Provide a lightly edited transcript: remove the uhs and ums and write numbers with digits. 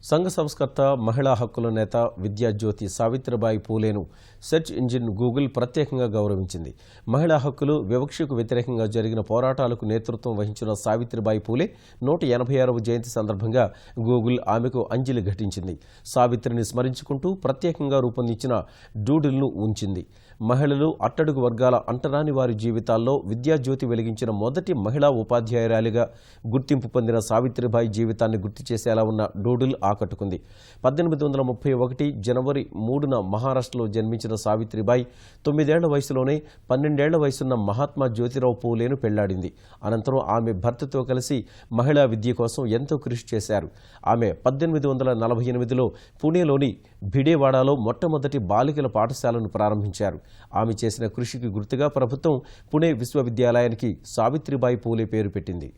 సంఘ సంస్కర్త, మహిళా హక్కుల నేత, విద్యాజ్యోతి సావిత్రిబాయి పూలేను సెర్చ్ ఇంజిన్ గూగుల్ ప్రత్యేకంగా గౌరవించింది. మహిళా హక్కులు, వివక్షకు వ్యతిరేకంగా జరిగిన పోరాటాలకు నేతృత్వం వహించిన సావిత్రిబాయి పూలే 186వ జయంతి సందర్భంగా గూగుల్ ఆమెకు అంజలి ఘటించింది. సావిత్రిని స్మరించుకుంటూ ప్రత్యేకంగా రూపొందించిన డూడిల్ను ఉంచింది. మహిళలు, అట్టడుగు వర్గాల అంటరాని వారి జీవితాల్లో విద్యాజ్యోతి వెలిగించిన మొదటి మహిళా ఉపాధ్యాయురాలిగా గుర్తింపు పొందిన సావిత్రిబాయి జీవితాన్ని గుర్తు చేసేలా ఉన్న డూడిల్ ఆకట్టుకుంది. 1831 జనవరి 3న మహారాష్ట్రలో జన్మించిన సావిత్రిబాయి 9 ఏళ్ల వయసులోనే 12 ఏళ్ల వయసున్న మహాత్మా జ్యోతిరావు పూలేను పెళ్లాడింది. అనంతరం ఆమె భర్తతో కలిసి మహిళా విద్య కోసం ఎంతో కృషి చేశారు. ఆమె 1848లో పుణేలోని భిడేవాడలో మొట్టమొదటి బాలికల పాఠశాలను ప్రారంభించారు. ఆమె చేసిన కృషికి గుర్తుగా ప్రభుత్వం పుణే విశ్వవిద్యాలయానికి సావిత్రిబాయి పూలే పేరు పెట్టింది.